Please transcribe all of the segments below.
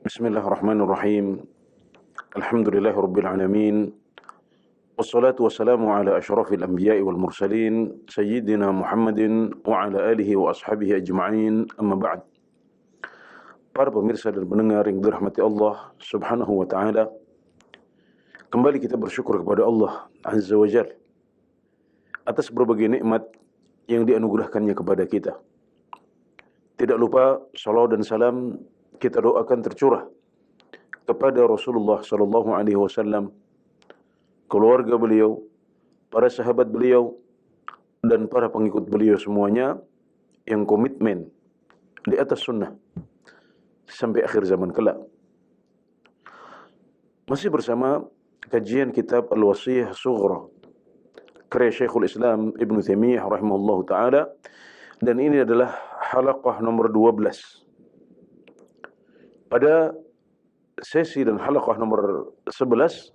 Bismillahirrahmanirrahim. Alhamdulillahirabbil alamin. Wassalatu wassalamu ala asyrafil anbiya'i wal mursalin sayyidina Muhammadin wa ala alihi wa ashabihi ajma'in. Amma ba'd. Para pemirsa dan pendengar yang dirahmati Allah Subhanahu wa taala, kembali kita bersyukur kepada Allah Azza wa Jalla atas berbagai nikmat yang dianugerahkannya kepada kita. Tidak lupa salawat dan salam kita doakan tercurah kepada Rasulullah sallallahu alaihi wasallam, keluarga beliau, para sahabat beliau, dan para pengikut beliau semuanya yang komitmen di atas sunnah sampai akhir zaman kelak. Masih bersama kajian kitab Al-Wasiyah Sughra karya Syekhul Islam Ibn Taimiyah rahimahullahu taala, dan ini adalah halaqah nomor 12. Pada sesi dan halaqah nomor 11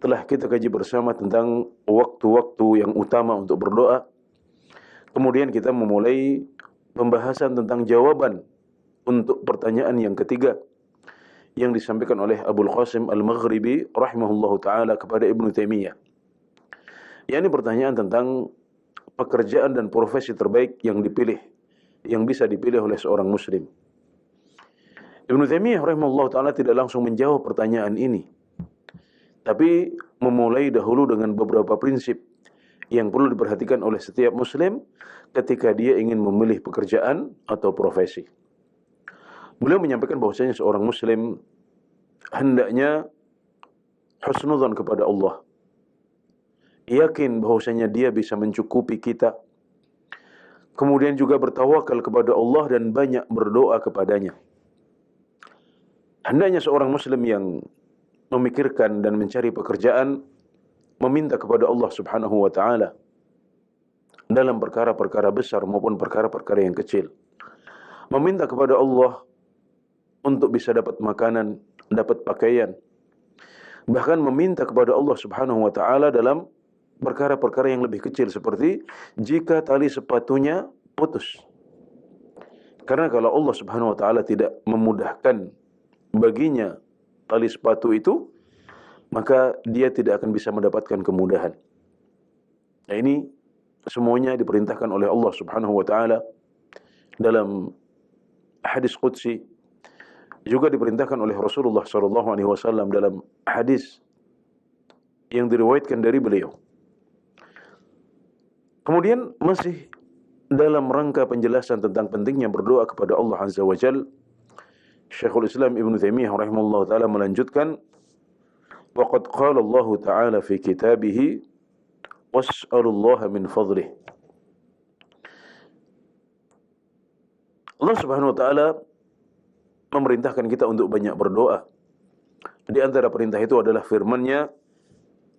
telah kita kaji bersama tentang waktu-waktu yang utama untuk berdoa. Kemudian kita memulai pembahasan tentang jawaban untuk pertanyaan yang ketiga yang disampaikan oleh Abul Qasim Al-Maghribi rahimahullahu taala kepada Ibnu Taimiyah. Yakni pertanyaan tentang pekerjaan dan profesi terbaik yang dipilih, yang bisa dipilih oleh seorang muslim. Ibnu Taimiyah rahimahullahu taala tidak langsung menjawab pertanyaan ini, tapi memulai dahulu dengan beberapa prinsip yang perlu diperhatikan oleh setiap muslim ketika dia ingin memilih pekerjaan atau profesi. Beliau menyampaikan bahwasanya seorang muslim hendaknya husnudzan kepada Allah, yakin bahwasanya dia bisa mencukupi kita, kemudian juga bertawakal kepada Allah dan banyak berdoa kepadanya. Hendaknya seorang muslim yang memikirkan dan mencari pekerjaan meminta kepada Allah Subhanahu wa taala dalam perkara-perkara besar maupun perkara-perkara yang kecil. Meminta kepada Allah untuk bisa dapat makanan, dapat pakaian. Bahkan meminta kepada Allah Subhanahu wa taala dalam perkara-perkara yang lebih kecil, seperti jika tali sepatunya putus. Karena kalau Allah Subhanahu wa taala tidak memudahkan baginya tali sepatu itu, maka dia tidak akan bisa mendapatkan kemudahan. Nah, ini semuanya diperintahkan oleh Allah Subhanahu wa taala dalam hadis qudsi, juga diperintahkan oleh Rasulullah sallallahu alaihi wasallam dalam hadis yang diriwayatkan dari beliau. Kemudian masih dalam rangka penjelasan tentang pentingnya berdoa kepada Allah Azza wa Jalla, Syekhul Islam Ibn Taimiyah rahimahullah ta'ala melanjutkan, وَقَدْ قَالَ اللَّهُ تَعَالَى فِي كِتَابِهِ وَاسْأَلُوا اللَّهَ مِنْ فَضْلِهِ. Allah Subhanahu wa ta'ala memerintahkan kita untuk banyak berdoa. Di antara perintah itu adalah firman-Nya,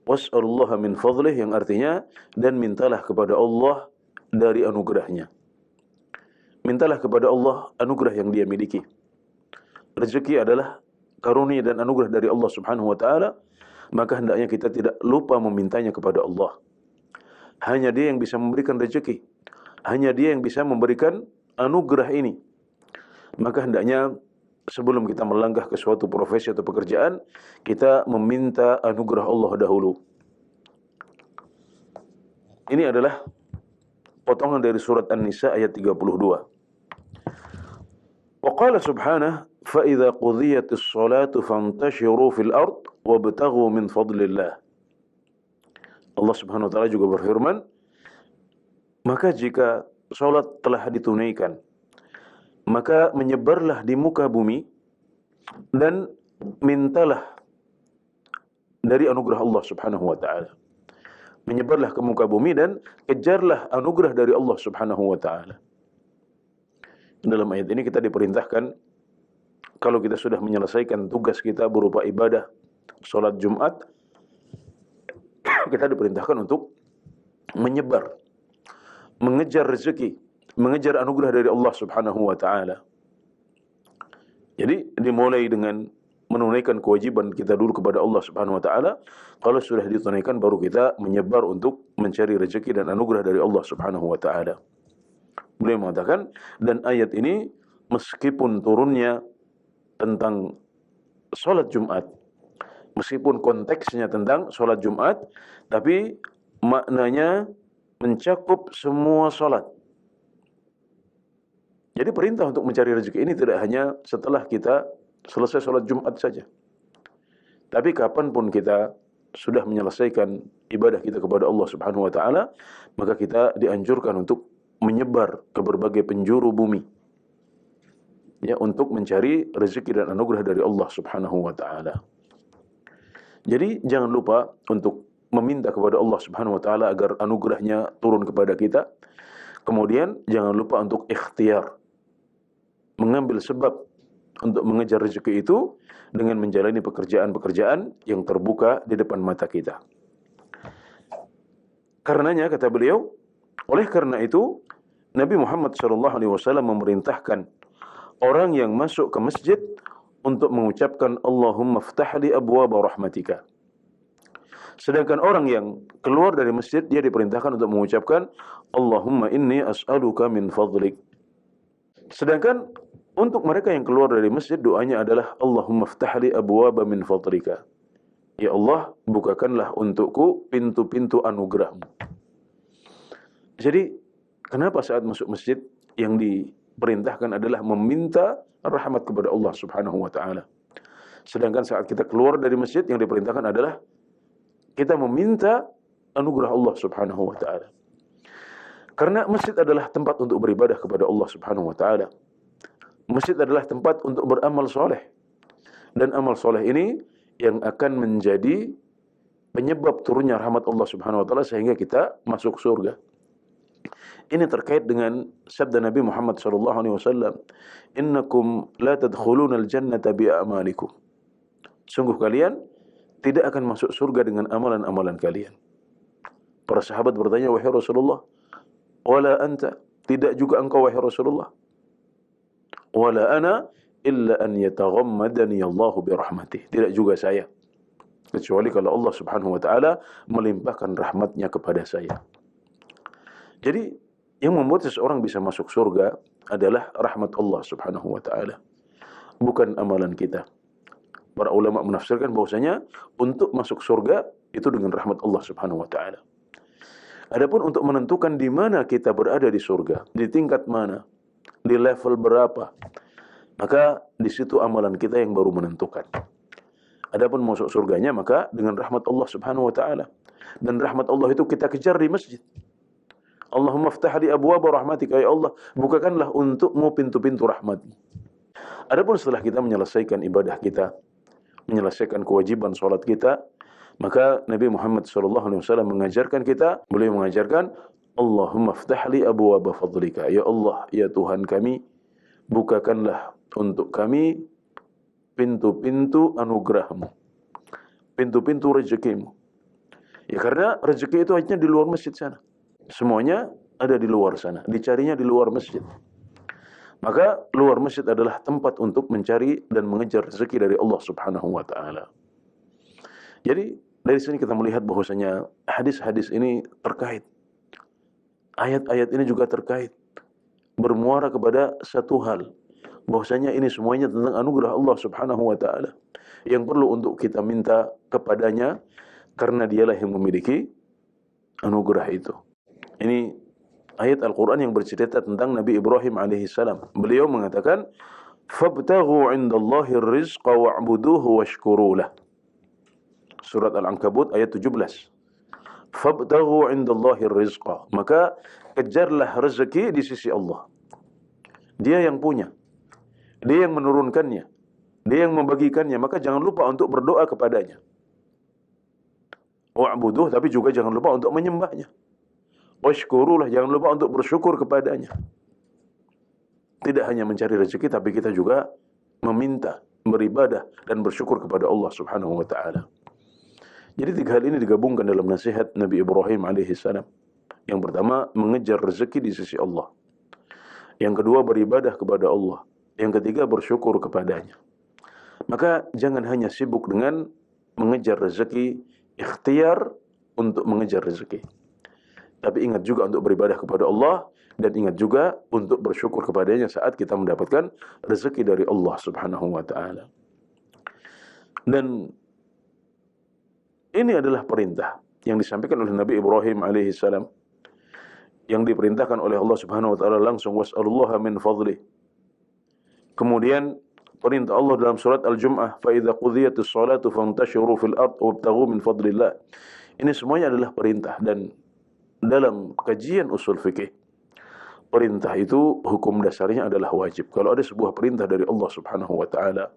وَاسْأَلُوا اللَّهَ مِنْ فَضْلِهِ, yang artinya, dan mintalah kepada Allah dari anugerahnya. Mintalah kepada Allah anugerah yang dia miliki. Rezeki adalah karunia dan anugerah dari Allah Subhanahu wa taala, maka hendaknya kita tidak lupa memintanya kepada Allah. Hanya Dia yang bisa memberikan rezeki, hanya Dia yang bisa memberikan anugerah ini. Maka hendaknya sebelum kita melangkah ke suatu profesi atau pekerjaan, kita meminta anugerah Allah dahulu. Ini adalah potongan dari surat An-Nisa ayat 32. Wa qala subhanahu فَإِذَا قُضِيَتِ الصَّلَاةُ فَانْتَشِرُوا فِي الْأَرْضِ وَابْتَغُوا مِنْ فَضْلِ اللَّهِ. Allah Subhanahu wa taala juga berfirman, maka jika salat telah ditunaikan, maka menyebarlah di muka bumi dan mintalah dari anugerah Allah Subhanahu wa taala. Menyebarlah ke muka bumi dan kejarlah anugerah dari Allah Subhanahu wa taala. Dalam ayat ini kita diperintahkan, kalau kita sudah menyelesaikan tugas kita berupa ibadah salat Jumat, kita diperintahkan untuk menyebar, mengejar rezeki, mengejar anugerah dari Allah Subhanahu wa taala. Jadi dimulai dengan menunaikan kewajiban kita dulu kepada Allah Subhanahu wa taala. Kalau sudah ditunaikan, baru kita menyebar untuk mencari rezeki dan anugerah dari Allah Subhanahu wa taala. Beliau mengatakan, dan ayat ini meskipun turunnya tentang sholat Jumat. Meskipun konteksnya tentang sholat Jumat, tapi maknanya mencakup semua sholat. Jadi perintah untuk mencari rezeki ini tidak hanya setelah kita selesai sholat Jumat saja. Tapi kapanpun kita sudah menyelesaikan ibadah kita kepada Allah Subhanahu wa Ta'ala, maka kita dianjurkan untuk menyebar ke berbagai penjuru bumi, ya, untuk mencari rezeki dan anugerah dari Allah Subhanahu wa Ta'ala. Jadi jangan lupa untuk meminta kepada Allah Subhanahu wa Ta'ala agar anugerahnya turun kepada kita. Kemudian jangan lupa untuk ikhtiar, mengambil sebab untuk mengejar rezeki itu dengan menjalani pekerjaan-pekerjaan yang terbuka di depan mata kita. Karenanya, kata beliau, oleh karena itu Nabi Muhammad SAW memerintahkan orang yang masuk ke masjid untuk mengucapkan Allahumma ftahli abwaba rahmatika. Sedangkan orang yang keluar dari masjid, dia diperintahkan untuk mengucapkan Allahumma inni as'aluka min fadlik. Sedangkan untuk mereka yang keluar dari masjid, doanya adalah Allahumma ftahli abwaba min fadlika. Ya Allah, bukakanlah untukku pintu-pintu anugerahmu. Jadi, kenapa saat masuk masjid yang diperintahkan adalah meminta rahmat kepada Allah Subhanahu wa Ta'ala. Sedangkan saat kita keluar dari masjid yang diperintahkan adalah kita meminta anugerah Allah Subhanahu wa Ta'ala. Karena masjid adalah tempat untuk beribadah kepada Allah Subhanahu wa Ta'ala. Masjid adalah tempat untuk beramal soleh. Dan amal soleh ini yang akan menjadi penyebab turunnya rahmat Allah Subhanahu wa Ta'ala sehingga kita masuk surga. Ini terkait dengan sabda Nabi Muhammad SAW, innakum la tadkhuluna al-jannata bi'amalikum. Sungguh kalian tidak akan masuk surga dengan amalan-amalan kalian. Para sahabat bertanya, wahai Rasulullah, wala anta, tidak juga engkau wahai Rasulullah. Wala ana illa an yataghammadani Allahu birahmatih. Tidak juga saya, kecuali kalau Allah Subhanahu wa Ta'ala melimpahkan rahmatnya kepada saya. Jadi yang membuat seseorang bisa masuk surga adalah rahmat Allah Subhanahu wa Ta'ala, bukan amalan kita. Para ulama menafsirkan bahwasanya untuk masuk surga itu dengan rahmat Allah Subhanahu wa Ta'ala. Adapun untuk menentukan di mana kita berada di surga, di tingkat mana, di level berapa, maka di situ amalan kita yang baru menentukan. Adapun masuk surganya maka dengan rahmat Allah Subhanahu wa Ta'ala. Dan rahmat Allah itu kita kejar di masjid. Allahumma ftahli abwaba rahmatika, ya Allah, bukakanlah untukmu pintu-pintu rahmatmu. Adapun setelah kita menyelesaikan ibadah kita, menyelesaikan kewajiban salat kita, maka Nabi Muhammad SAW mengajarkan kita, beliau mengajarkan Allahumma ftahli abwaba fadlika, ya Allah, ya Tuhan kami, bukakanlah untuk kami pintu-pintu anugerahmu, pintu-pintu rezekimu. Ya karena rezeki itu hanya di luar masjid sana. Semuanya ada di luar sana, dicarinya di luar masjid. Maka luar masjid adalah tempat untuk mencari dan mengejar rezeki dari Allah Subhanahu wa Ta'ala. Jadi dari sini kita melihat bahwasanya hadis-hadis ini terkait. Ayat-ayat ini juga terkait, bermuara kepada satu hal, bahwasanya ini semuanya tentang anugerah Allah Subhanahu wa Ta'ala yang perlu untuk kita minta kepadanya, karena dialah yang memiliki anugerah itu. Ini ayat Al-Quran yang bercerita tentang Nabi Ibrahim alaihissalam. Beliau mengatakan, fabtaghu indallahi rizqa wa'buduhu washkurulah. Surat Al-Ankabut ayat 17. Fabtaghu indallahi rizqa. Maka kejarlah rezeki di sisi Allah. Dia yang punya, dia yang menurunkannya, dia yang membagikannya. Maka jangan lupa untuk berdoa kepadanya. Wa'buduh, tapi juga jangan lupa untuk menyembahnya. Washkurulah, jangan lupa untuk bersyukur kepadanya. Tidak hanya mencari rezeki, tapi kita juga meminta, beribadah, dan bersyukur kepada Allah Subhanahu wa Ta'ala. Jadi tiga hal ini digabungkan dalam nasihat Nabi Ibrahim alaihissalam. Yang pertama, mengejar rezeki di sisi Allah. Yang kedua, beribadah kepada Allah. Yang ketiga, bersyukur kepadanya. Maka jangan hanya sibuk dengan mengejar rezeki, ikhtiar untuk mengejar rezeki. Tapi ingat juga untuk beribadah kepada Allah Dan ingat juga untuk bersyukur kepadanya saat kita mendapatkan rezeki dari Allah Subhanahu wa taala. Dan ini adalah perintah yang disampaikan oleh Nabi Ibrahim alaihi salam, yang diperintahkan oleh Allah Subhanahu wa taala langsung, was'alullaha min fadlih. Kemudian perintah Allah dalam surat Al-Jum'ah, fa idza qudiyatis shalatu fantashiru fil ard wabtaghu min fadlillah. Ini semuanya adalah perintah. Dan dalam kajian usul fikih, perintah itu hukum dasarnya adalah wajib. Kalau ada sebuah perintah dari Allah Subhanahu wa taala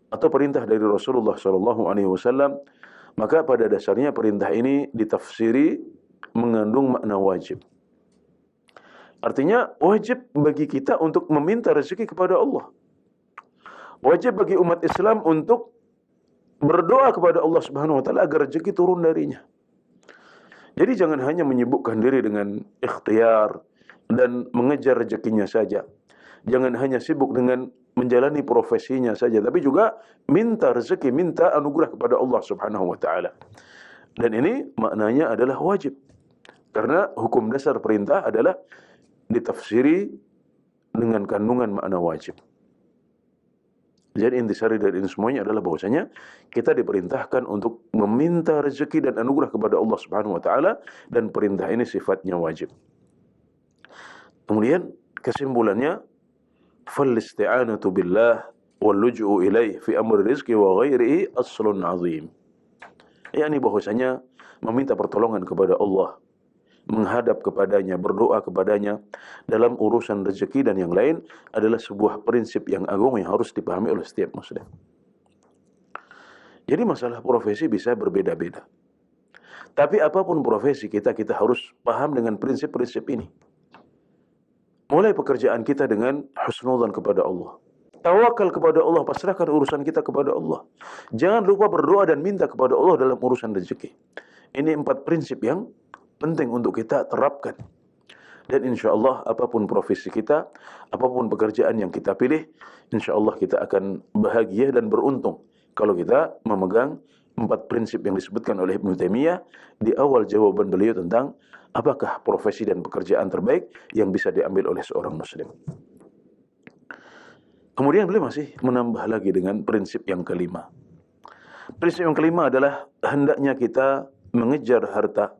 atau perintah dari Rasulullah sallallahu alaihi wasallam, maka pada dasarnya perintah ini ditafsiri mengandung makna wajib. Artinya wajib bagi kita untuk meminta rezeki kepada Allah. Wajib bagi umat Islam untuk berdoa kepada Allah Subhanahu wa taala agar rezeki turun darinya. Jadi jangan hanya menyibukkan diri dengan ikhtiar dan mengejar rezekinya saja. Jangan hanya sibuk dengan menjalani profesinya saja, tapi juga minta rezeki, minta anugerah kepada Allah Subhanahu wa taala. Dan ini maknanya adalah wajib. Karena hukum dasar perintah adalah ditafsiri dengan kandungan makna wajib. Jadi intisari dari ini semuanya adalah bahwasanya kita diperintahkan untuk meminta rezeki dan anugerah kepada Allah Subhanahu wa taala, dan perintah ini sifatnya wajib. Kemudian kesimpulannya, fal isti'anatu billah wal luj'u ilaih fi amri rizqi wa ghairihi aslun 'azim. yakni bahwasanya meminta pertolongan kepada Allah, menghadap kepadanya, berdoa kepadanya dalam urusan rezeki dan yang lain adalah sebuah prinsip yang agung yang harus dipahami oleh setiap muslim. Jadi masalah profesi bisa berbeda-beda. Tapi apapun profesi kita harus paham dengan prinsip-prinsip ini. Mulai pekerjaan kita dengan husnudzan kepada Allah. Tawakal kepada Allah, pasrahkan urusan kita kepada Allah. Jangan lupa berdoa dan minta kepada Allah dalam urusan rezeki. Ini 4 prinsip yang penting untuk kita terapkan. Dan insya Allah apapun profesi kita, apapun pekerjaan yang kita pilih, insya Allah kita akan bahagia dan beruntung kalau kita memegang 4 prinsip yang disebutkan oleh Ibnu Taimiyah di awal jawaban beliau tentang apakah profesi dan pekerjaan terbaik yang bisa diambil oleh seorang muslim. Kemudian beliau masih menambah lagi dengan prinsip yang kelima. Prinsip yang kelima adalah hendaknya kita mengejar harta.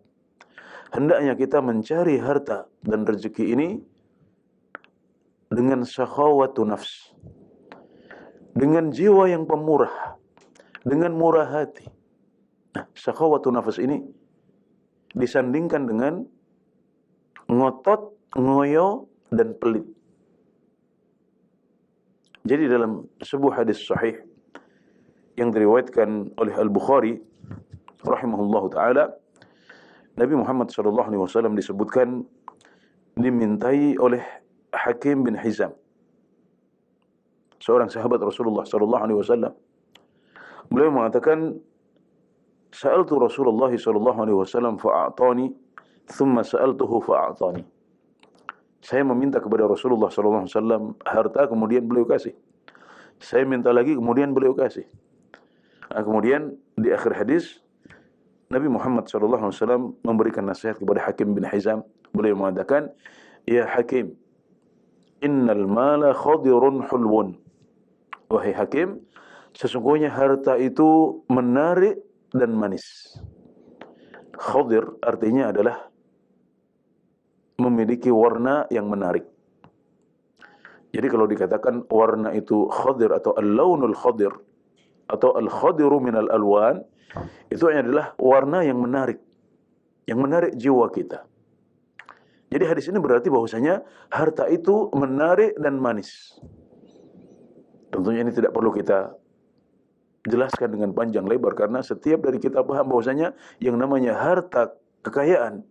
Hendaknya kita mencari harta dan rezeki ini dengan sakhawatu nafs, dengan jiwa yang pemurah, dengan murah hati. Nah, sakhawatu nafs ini disandingkan dengan ngotot, ngoyo, dan pelit. Jadi dalam sebuah hadis sahih yang diriwayatkan oleh Al-Bukhari rahimahullahu taala, Nabi Muhammad sallallahu alaihi wasallam disebutkan dimintai oleh Hakim bin Hizam, seorang sahabat Rasulullah sallallahu alaihi wasallam. Beliau mengatakan, "Sa'altu Rasulullah sallallahu alaihi wasallam fa'atani, thumma sa'altuhu fa'atani." Saya meminta kepada Rasulullah sallallahu alaihi wasallam harta, kemudian beliau kasih. Saya minta lagi, kemudian beliau kasih. Nah, kemudian di akhir hadis Nabi Muhammad sallallahu alaihi wasallam memberikan nasihat kepada Hakim bin Hizam. Beliau mengatakan, "Ya Hakim, innal mala khadirun hulwun." Wahai Hakim, sesungguhnya harta itu menarik dan manis. Khadir artinya adalah memiliki warna yang menarik. Jadi kalau dikatakan warna itu khadir atau al-launul khadir atau al-khadiru minal alwan, itu adalah warna yang menarik jiwa kita. Jadi hadis ini berarti bahwasanya harta itu menarik dan manis. Tentunya ini tidak perlu kita jelaskan dengan panjang lebar, karena setiap dari kita paham bahwasanya yang namanya harta, kekayaan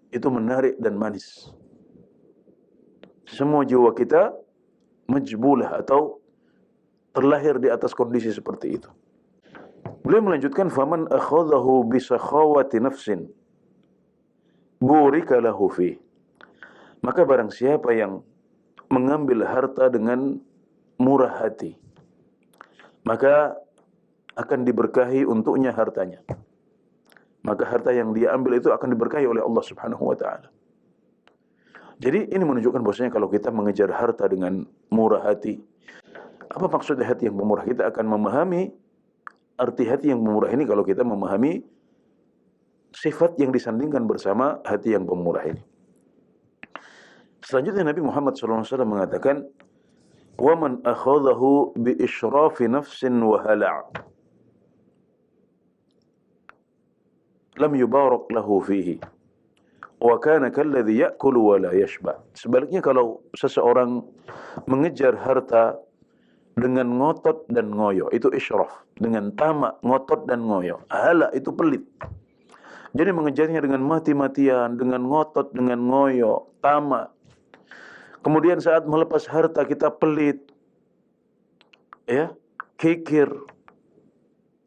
itu menarik dan manis. Semua jiwa kita majbulah atau terlahir di atas kondisi seperti itu. Beliau melanjutkan, faman akhadhahu bi sakhawati nafsin burika lahu fi. Maka barang siapa yang mengambil harta dengan murah hati, maka akan diberkahi untuknya hartanya. Maka harta yang dia ambil itu akan diberkahi oleh Allah Subhanahu wa taala. Jadi ini menunjukkan bahwasanya kalau kita mengejar harta dengan murah hati, apa maksudnya hati yang pemurah? Kita akan memahami arti hati yang pemurah ini kalau kita memahami sifat yang disandingkan bersama hati yang pemurah ini. Selanjutnya Nabi Muhammad SAW mengatakan, وَمَنْ أَخَذَهُ بِإِشْرَافِ نَفْسٍ وَهَلَعٍ لَمْ يُبَارَكْ لَهُ فِيهِ وَكَانَ كَالَّذِي يَأْكُلُ وَلَا يَشْبَعْ. Sebaliknya kalau seseorang mengejar harta dengan ngotot dan ngoyo, itu israf. Dengan tamak, ngotot dan ngoyo. Hala itu pelit. Jadi mengejarnya dengan mati-matian, dengan ngotot, dengan ngoyo, tamak. Kemudian saat melepas harta kita pelit, ya, kikir,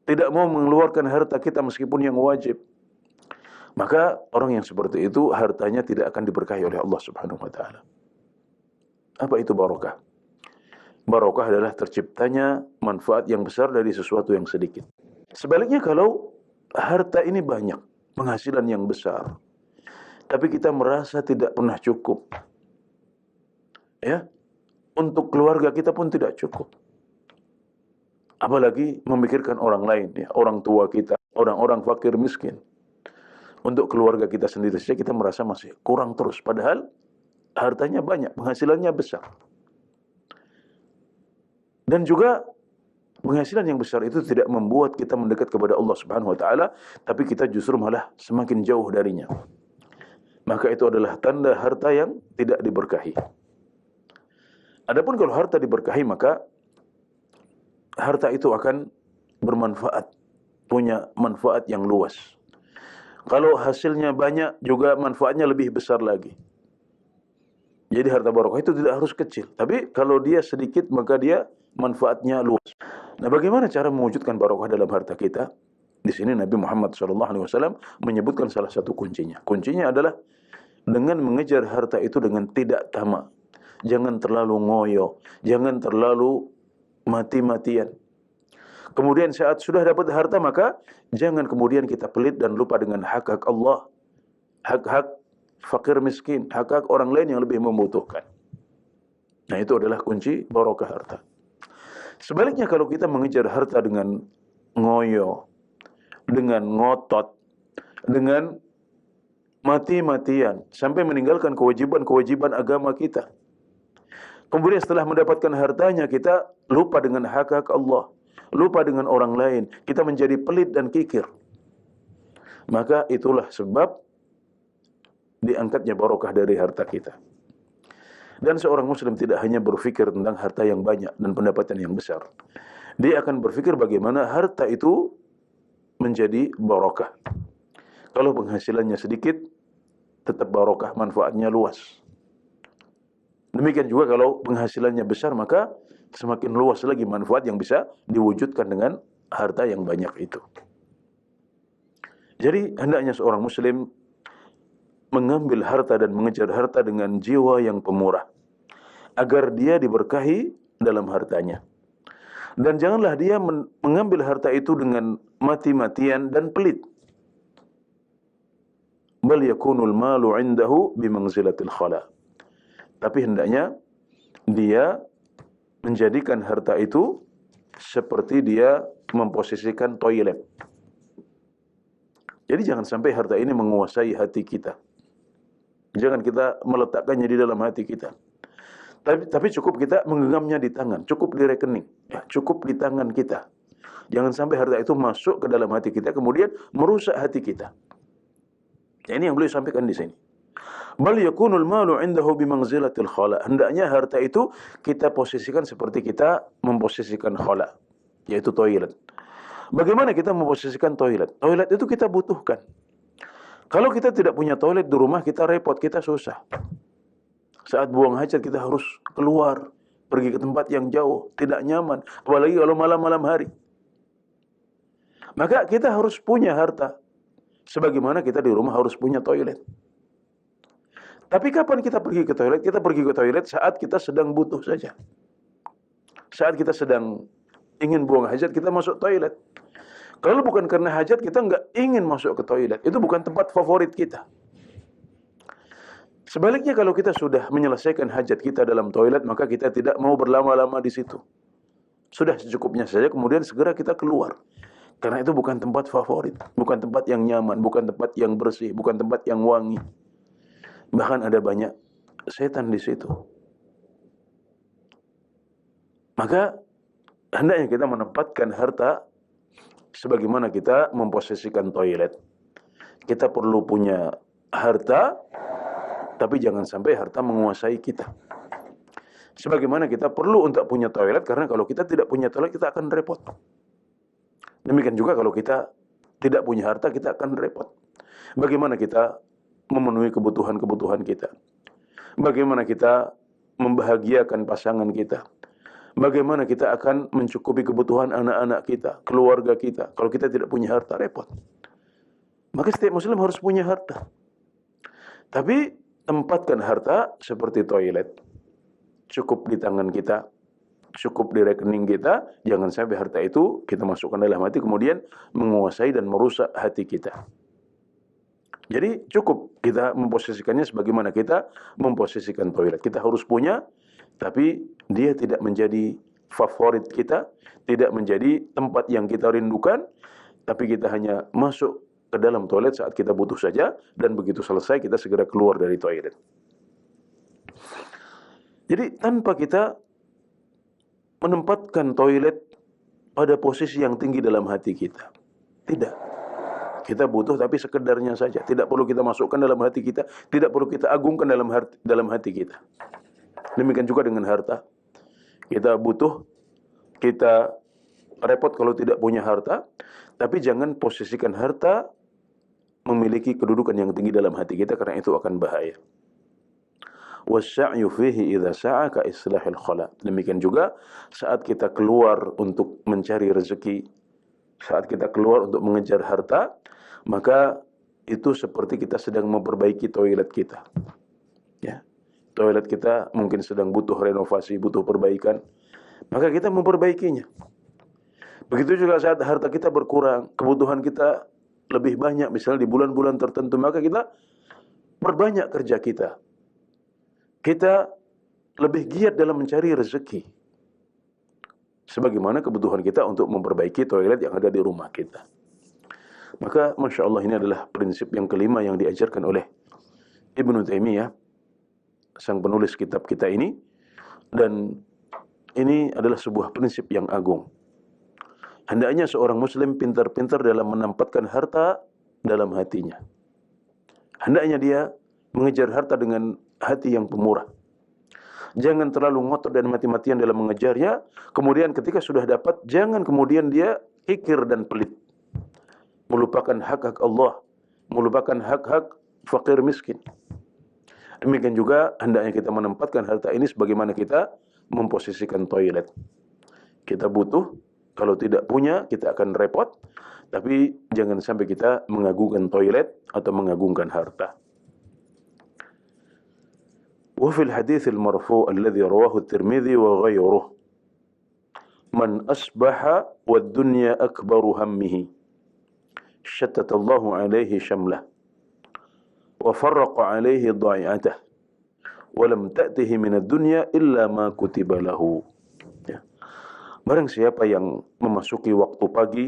tidak mau mengeluarkan harta kita meskipun yang wajib. Maka orang yang seperti itu hartanya tidak akan diberkahi oleh Allah Subhanahu wa taala. Apa itu barokah? Barokah adalah terciptanya manfaat yang besar dari sesuatu yang sedikit. Sebaliknya kalau harta ini banyak, penghasilan yang besar, tapi kita merasa tidak pernah cukup, ya, untuk keluarga kita pun tidak cukup. Apalagi memikirkan orang lain, ya, orang tua kita, orang-orang fakir miskin. Untuk keluarga kita sendiri saja kita merasa masih kurang terus. Padahal hartanya banyak, penghasilannya besar. Dan juga penghasilan yang besar itu tidak membuat kita mendekat kepada Allah Subhanahu wa taala, tapi kita justru malah semakin jauh darinya. Maka itu adalah tanda harta yang tidak diberkahi. Adapun kalau harta diberkahi, maka harta itu akan bermanfaat, punya manfaat yang luas. Kalau hasilnya banyak, juga manfaatnya lebih besar lagi. Jadi harta barokah itu tidak harus kecil. Tapi kalau dia sedikit, maka dia manfaatnya luas. Nah, bagaimana cara mewujudkan barokah dalam harta kita? Di sini Nabi Muhammad SAW menyebutkan salah satu kuncinya. Kuncinya adalah dengan mengejar harta itu dengan tidak tamak. Jangan terlalu ngoyo. Jangan terlalu mati-matian. Kemudian saat sudah dapat harta, maka jangan kemudian kita pelit dan lupa dengan hak-hak Allah, hak-hak fakir miskin, hak-hak orang lain yang lebih membutuhkan. Nah, itu adalah kunci barokah harta. Sebaliknya kalau kita mengejar harta dengan ngoyo, dengan ngotot, dengan mati-matian, sampai meninggalkan kewajiban-kewajiban agama kita. Kemudian setelah mendapatkan hartanya, kita lupa dengan hak-hak Allah, lupa dengan orang lain, kita menjadi pelit dan kikir. Maka itulah sebab diangkatnya barokah dari harta kita. Dan seorang muslim tidak hanya berpikir tentang harta yang banyak dan pendapatan yang besar. Dia akan berpikir bagaimana harta itu menjadi barokah. Kalau penghasilannya sedikit, tetap barokah, manfaatnya luas. Demikian juga kalau penghasilannya besar, maka semakin luas lagi manfaat yang bisa diwujudkan dengan harta yang banyak itu. Jadi hendaknya seorang muslim mengambil harta dan mengejar harta dengan jiwa yang pemurah, agar dia diberkahi dalam hartanya. Dan janganlah dia mengambil harta itu dengan mati-matian dan pelit. Bal yakunul malu indahu bimanzilatil khala. Tapi hendaknya dia menjadikan harta itu seperti dia memposisikan toilet. Jadi jangan sampai harta ini menguasai hati kita. Jangan kita meletakkannya di dalam hati kita. Tapi cukup kita menggenggamnya di tangan, cukup di rekening, ya, cukup di tangan kita. Jangan sampai harta itu masuk ke dalam hati kita, kemudian merusak hati kita. Ya, ini yang beliau sampaikan di sini. Bal yakunul malu indahu bimanzilatil khala. Hendaknya harta itu kita posisikan seperti kita memposisikan khala, yaitu toilet. Bagaimana kita memposisikan toilet? Toilet itu kita butuhkan. Kalau kita tidak punya toilet di rumah, kita repot, kita susah. Saat buang hajat kita harus keluar, pergi ke tempat yang jauh, tidak nyaman, apalagi kalau malam-malam hari. Maka kita harus punya harta, sebagaimana kita di rumah harus punya toilet. Tapi kapan kita pergi ke toilet? Kita pergi ke toilet saat kita sedang butuh saja. Saat kita sedang ingin buang hajat, kita masuk toilet. Kalau bukan karena hajat, kita nggak ingin masuk ke toilet. Itu bukan tempat favorit kita. Sebaliknya kalau kita sudah menyelesaikan hajat kita dalam toilet, maka kita tidak mau berlama-lama di situ. Sudah secukupnya saja, kemudian segera kita keluar. Karena itu bukan tempat favorit, bukan tempat yang nyaman, bukan tempat yang bersih, bukan tempat yang wangi. Bahkan ada banyak setan di situ. Maka hendaknya kita menempatkan harta sebagaimana kita memposisikan toilet. Kita perlu punya harta, tapi jangan sampai harta menguasai kita. Sebagaimana kita perlu untuk punya toilet, karena kalau kita tidak punya toilet, kita akan repot. Demikian juga kalau kita tidak punya harta, kita akan repot. Bagaimana kita memenuhi kebutuhan-kebutuhan kita? Bagaimana kita membahagiakan pasangan kita? Bagaimana kita akan mencukupi kebutuhan anak-anak kita, keluarga kita? Kalau kita tidak punya harta, repot. Maka setiap muslim harus punya harta. Tapi tempatkan harta seperti toilet. Cukup di tangan kita, cukup di rekening kita. Jangan sampai harta itu kita masukkan dalam hati, kemudian menguasai dan merusak hati kita. Jadi cukup kita memposisikannya sebagaimana kita memposisikan toilet. Kita harus punya, tapi dia tidak menjadi favorit kita, tidak menjadi tempat yang kita rindukan, tapi kita hanya masuk ke dalam toilet saat kita butuh saja, dan begitu selesai kita segera keluar dari toilet. Jadi tanpa kita menempatkan toilet pada posisi yang tinggi dalam hati kita. Tidak. Kita butuh tapi sekedarnya saja. Tidak perlu kita masukkan dalam hati kita. Tidak perlu kita agungkan dalam hati kita. Demikian juga dengan harta. Kita butuh, kita repot kalau tidak punya harta. Tapi jangan posisikan harta memiliki kedudukan yang tinggi dalam hati kita, karena itu akan bahaya. وَالسَّعْيُ فِيهِ إِذَا سَعَى كَإِصْلَاحِ الْخَلَى. Demikian juga saat kita keluar untuk mencari rezeki, saat kita keluar untuk mengejar harta, maka itu seperti kita sedang memperbaiki toilet kita. Ya. Toilet kita mungkin sedang butuh renovasi, butuh perbaikan, maka kita memperbaikinya. Begitu juga saat harta kita berkurang, kebutuhan kita lebih banyak, misalnya di bulan-bulan tertentu, maka kita perbanyak kerja kita. Kita lebih giat dalam mencari rezeki. Sebagaimana kebutuhan kita untuk memperbaiki toilet yang ada di rumah kita. Maka Masya Allah, ini adalah prinsip yang kelima yang diajarkan oleh Ibnu Taimiyah, sang penulis kitab kita ini. Dan ini adalah sebuah prinsip yang agung. Hendaknya seorang muslim pintar-pintar dalam menempatkan harta dalam hatinya. Hendaknya dia mengejar harta dengan hati yang pemurah. Jangan terlalu ngotot dan mati-matian dalam mengejarnya. Kemudian ketika sudah dapat, jangan kemudian dia kikir dan pelit. Melupakan hak-hak Allah, melupakan hak-hak fakir miskin. Demikian juga hendaknya kita menempatkan harta ini sebagaimana kita memposisikan toilet. Kita butuh, kalau tidak punya kita akan repot. Tapi jangan sampai kita mengagungkan toilet atau mengagungkan harta. وفي الحديث المرفوع الذي رواه الترمذي وغيره من أصبح والدنيا أكبر همه شتت الله عليه شمله وفرق عليه ضيعته ولم تأته من الدنيا إلا ما كتب له. Barang siapa yang memasuki waktu pagi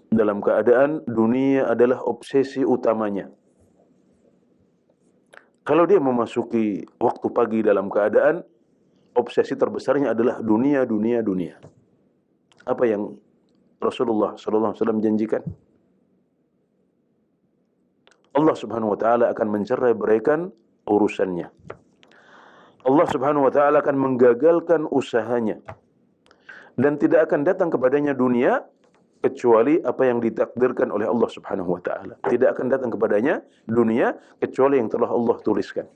dalam keadaan dunia adalah obsesi utamanya. Kalau dia memasuki waktu pagi dalam keadaan obsesi terbesarnya adalah dunia, dunia, dunia. Apa yang Rasulullah SAW janjikan? Allah Subhanahu wa taala akan mencerai-beraikan urusannya. Allah Subhanahu wa taala akan menggagalkan usahanya. Dan tidak akan datang kepadanya dunia kecuali apa yang ditakdirkan oleh Allah Subhanahu wa taala. Tidak akan datang kepadanya dunia kecuali yang telah Allah tuliskan.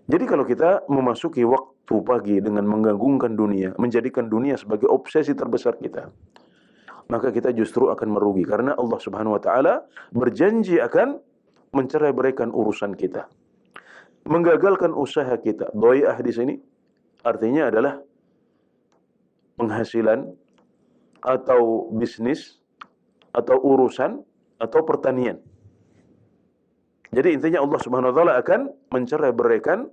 Jadi kalau kita memasuki waktu pagi dengan menggantungkan dunia, menjadikan dunia sebagai obsesi terbesar kita, maka kita justru akan merugi, karena Allah Subhanahu wa taala berjanji akan mencerai-beraikan urusan kita, menggagalkan usaha kita. Doi'ah di sini artinya adalah penghasilan atau bisnis atau urusan atau pertanian. Jadi intinya Allah Subhanahu wa taala akan mencerai-beraikan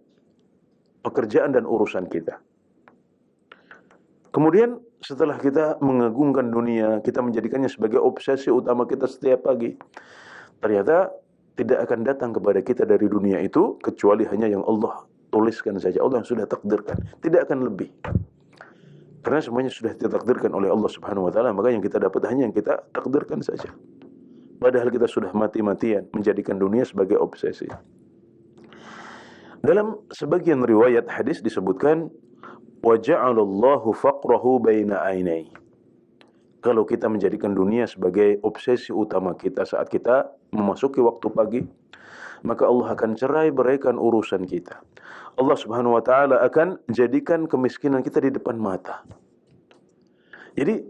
pekerjaan dan urusan kita. Kemudian setelah kita mengagungkan dunia, kita menjadikannya sebagai obsesi utama kita setiap pagi. Ternyata tidak akan datang kepada kita dari dunia itu kecuali hanya yang Allah tuliskan saja, Allah yang sudah takdirkan. Tidak akan lebih. Karena semuanya sudah ditakdirkan oleh Allah Subhanahu wa taala, maka yang kita dapat hanya yang kita takdirkan saja. Padahal kita sudah mati-matian menjadikan dunia sebagai obsesi. Dalam sebagian riwayat hadis disebutkan wa ja'alallahu faqrahu baina ainai. Kalau kita menjadikan dunia sebagai obsesi utama kita saat kita memasuki waktu pagi, maka Allah akan cerai-beraikan urusan kita. Allah Subhanahu wa taala akan jadikan kemiskinan kita di depan mata. Jadi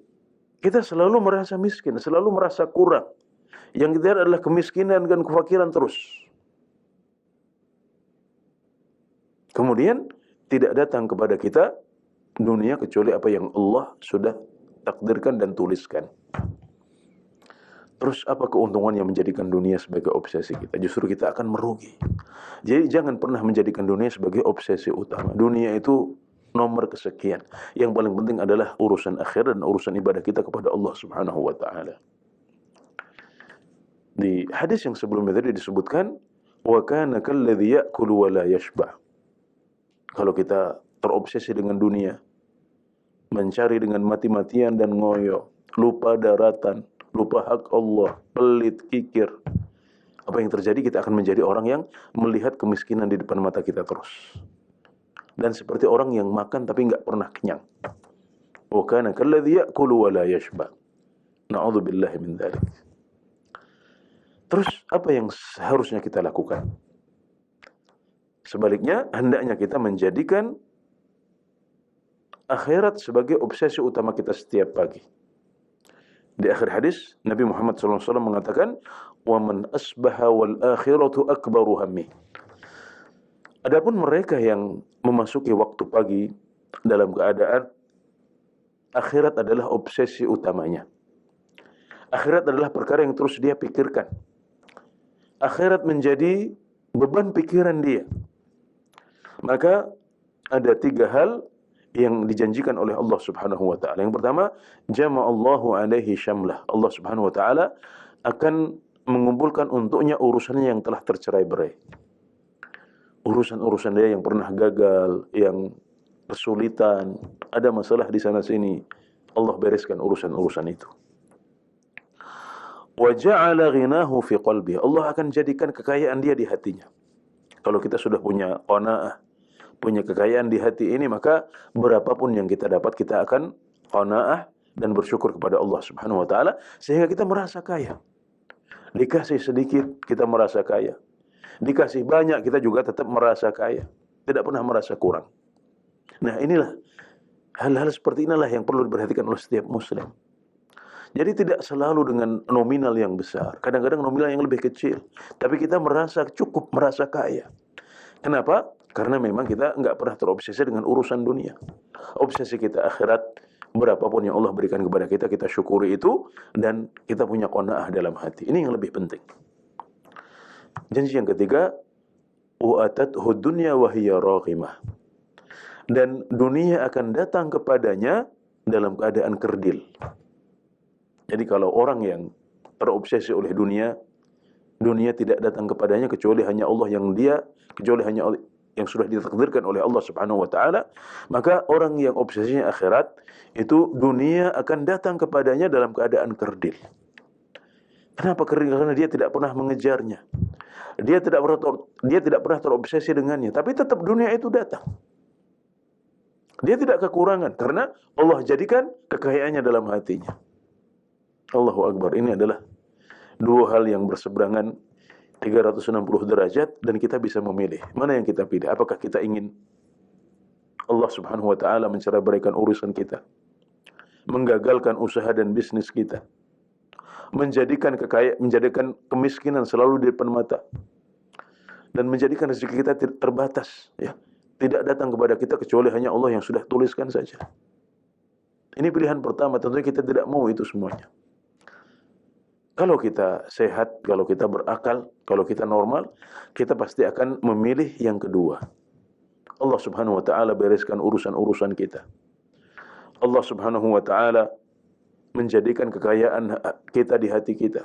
kita selalu merasa miskin, selalu merasa kurang. Yang kita adalah kemiskinan dan kefakiran terus. Kemudian tidak datang kepada kita dunia kecuali apa yang Allah sudah takdirkan dan tuliskan. Terus apa keuntungan yang menjadikan dunia sebagai obsesi kita? Justru kita akan merugi. Jadi jangan pernah menjadikan dunia sebagai obsesi utama. Dunia itu nomor kesekian. Yang paling penting adalah urusan akhir dan urusan ibadah kita kepada Allah Subhanahu wa taala. Di hadis yang sebelumnya tadi disebutkan wa kana kalladzi ya'kulu wa la yashba. Kalau kita terobsesi dengan dunia, mencari dengan mati-matian dan ngoyo, lupa daratan, lupa hak Allah, pelit, kikir, apa yang terjadi? Kita akan menjadi orang yang melihat kemiskinan di depan mata kita terus. Dan seperti orang yang makan tapi enggak pernah kenyang. Wa kana kalladzi ya'kulu wa la yashba. Na'udzubillahi min dzalik. Terus apa yang seharusnya kita lakukan? Sebaliknya, hendaknya kita menjadikan akhirat sebagai obsesi utama kita setiap pagi. Di akhir hadis, Nabi Muhammad SAW mengatakan, وَمَنْ أَصْبَحَ وَالْآخِرَةُ أَكْبَرُ هَمِّهِ. Adapun mereka yang memasuki waktu pagi dalam keadaan akhirat adalah obsesi utamanya. Akhirat adalah perkara yang terus dia pikirkan. Akhirat menjadi beban pikiran dia. Maka ada 3 hal yang dijanjikan oleh Allah Subhanahu wa taala. Yang pertama, jama'allahu alaihi syamlah. Allah Subhanahu wa taala akan mengumpulkan untuknya urusannya yang telah tercerai-berai. Urusan-urusan dia yang pernah gagal, yang kesulitan, ada masalah di sana sini, Allah bereskan urusan-urusan itu. Wa ja'ala ghinahu fi qalbi. Allah akan jadikan kekayaan dia di hatinya. Kalau kita sudah punya qanaah, punya kekayaan di hati ini, maka berapapun yang kita dapat, kita akan qanaah dan bersyukur kepada Allah Subhanahu wa taala sehingga kita merasa kaya. Dikasih sedikit, kita merasa kaya. Dikasih banyak, kita juga tetap merasa kaya. Tidak pernah merasa kurang. Nah, inilah hal-hal seperti inilah yang perlu diperhatikan oleh setiap muslim. Jadi tidak selalu dengan nominal yang besar. Kadang-kadang nominal yang lebih kecil. Tapi kita merasa cukup, merasa kaya. Kenapa? Karena memang kita enggak pernah terobsesi dengan urusan dunia. Obsesi kita akhirat, berapapun yang Allah berikan kepada kita, kita syukuri itu. Dan kita punya qanaah dalam hati. Ini yang lebih penting. Janji yang ketiga, وَأَتَتْهُ الدُّنْيَا وَهِيَ رَاغِمَةٌ. Dan dunia akan datang kepadanya dalam keadaan kerdil. Jadi kalau orang yang terobsesi oleh dunia, dunia tidak datang kepadanya kecuali hanya Allah kecuali hanya yang sudah ditakdirkan oleh Allah Subhanahu wa taala, maka orang yang obsesinya akhirat itu dunia akan datang kepadanya dalam keadaan kerdil. Kenapa kerdil? Karena dia tidak pernah mengejarnya. Dia tidak pernah terobsesi dengannya, tapi tetap dunia itu datang. Dia tidak kekurangan karena Allah jadikan kekayaannya dalam hatinya. Allahu Akbar. Ini adalah 2 hal yang berseberangan 360 derajat dan kita bisa memilih. Mana yang kita pilih? Apakah kita ingin Allah Subhanahu wa taala mencerai-beraikan urusan kita, menggagalkan usaha dan bisnis kita, menjadikan kemiskinan selalu di depan mata, dan menjadikan rezeki kita terbatas, ya. Tidak datang kepada kita kecuali hanya Allah yang sudah tuliskan saja. Ini pilihan pertama, tentunya kita tidak mau itu semuanya. Kalau kita sehat, kalau kita berakal, kalau kita normal, kita pasti akan memilih yang kedua. Allah Subhanahu wa taala bereskan urusan-urusan kita. Allah Subhanahu wa taala menjadikan kekayaan kita di hati kita.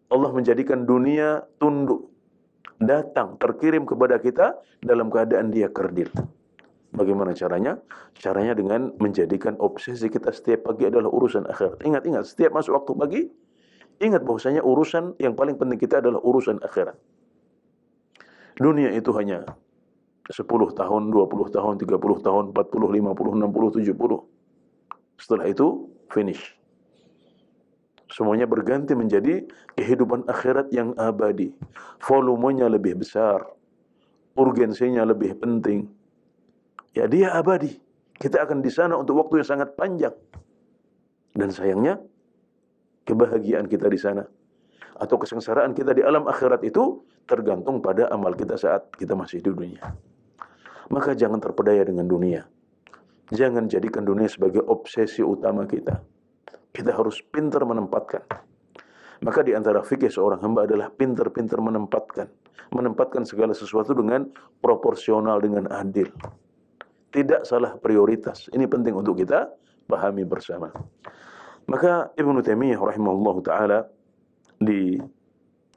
Allah menjadikan dunia tunduk, datang, terkirim kepada kita dalam keadaan dia kerdil. Bagaimana caranya? Caranya dengan menjadikan obsesi kita setiap pagi adalah urusan akhirat. Ingat, setiap masuk waktu pagi, ingat bahwasanya urusan yang paling penting kita adalah urusan akhirat. Dunia itu hanya 10 tahun, 20 tahun, 30 tahun, 40, 50, 60, 70. Setelah itu, finish. Semuanya berganti menjadi kehidupan akhirat yang abadi. Volumenya lebih besar. Urgensinya lebih penting. Ya, dia abadi. Kita akan di sana untuk waktu yang sangat panjang. Dan sayangnya, kebahagiaan kita di sana atau kesengsaraan kita di alam akhirat itu tergantung pada amal kita saat kita masih di dunia. Maka jangan terpedaya dengan dunia. Jangan jadikan dunia sebagai obsesi utama kita. Kita harus pintar menempatkan. Maka di antara fikih seorang hamba adalah pintar-pintar menempatkan segala sesuatu dengan proporsional, dengan adil. Tidak salah prioritas. Ini penting untuk kita pahami bersama. Maka Ibnu Taimiyah rahimahullah ta'ala di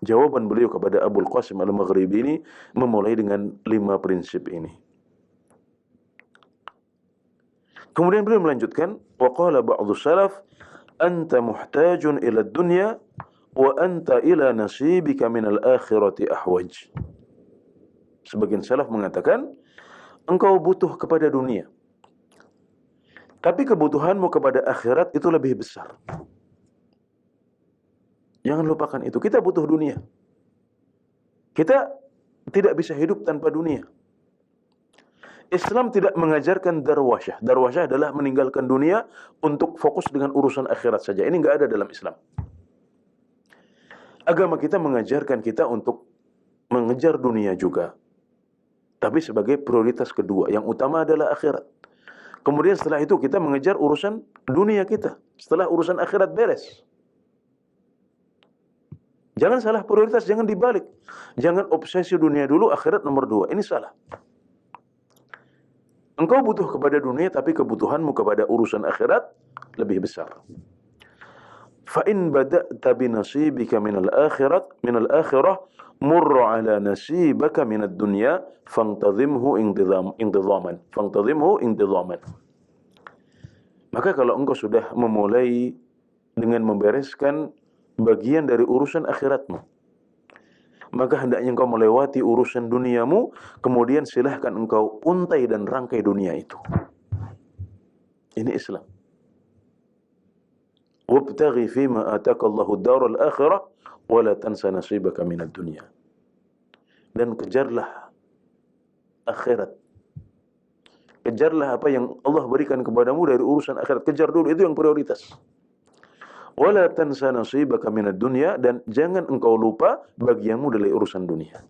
jawaban beliau kepada Abul Qasim Al-Maghribi ini memulai dengan 5 prinsip ini. Kemudian beliau melanjutkan, wa qala ba'dhu salaf, anta muhtajun ila dunya wa anta ila nasibika minal akhirati ahwaj. Sebagian salaf mengatakan, engkau butuh kepada dunia, tapi kebutuhanmu kepada akhirat itu lebih besar. Jangan lupakan itu. Kita butuh dunia. Kita tidak bisa hidup tanpa dunia. Islam tidak mengajarkan darwasyah. Darwasyah adalah meninggalkan dunia untuk fokus dengan urusan akhirat saja. Ini enggak ada dalam Islam. Agama kita mengajarkan kita untuk mengejar dunia juga, tapi sebagai prioritas kedua. Yang utama adalah akhirat. Kemudian setelah itu kita mengejar urusan dunia kita. Setelah urusan akhirat beres. Jangan salah prioritas, jangan dibalik. Jangan obsesi dunia dulu, akhirat nomor 2. Ini salah. Engkau butuh kepada dunia, tapi kebutuhanmu kepada urusan akhirat lebih besar. فَإِنْ بَدَأْتَ بِنَصِيبِكَ مِنَ الْآخِرَةِ مُرَّ عَلَى نَصِيبَكَ مِنَ الدُّنْيَا فَانْتَظِمْهُ انْتِظَامًا. Maka kalau engkau sudah memulai dengan membereskan bagian dari urusan akhiratmu, maka hendaknya engkau melewati urusan duniamu, kemudian silahkan engkau untai dan rangkai dunia itu. Ini Islam. وَابْتَغِي فِيمَا آتَاكَ اللَّهُ الدَّارَ الْآخِرَةَ وَلَا تَنْسَ نَصِيبَكَ مِنَ الدُّنْيَا. Dan kejarlah akhirat. Kejarlah apa yang Allah berikan kepadamu dari urusan akhirat. Kejar dulu, itu yang prioritas. وَلَا تَنْسَ نَصِيبَكَ مِنَ الدُّنْيَا. Dan jangan engkau lupa bagianmu dari urusan dunia.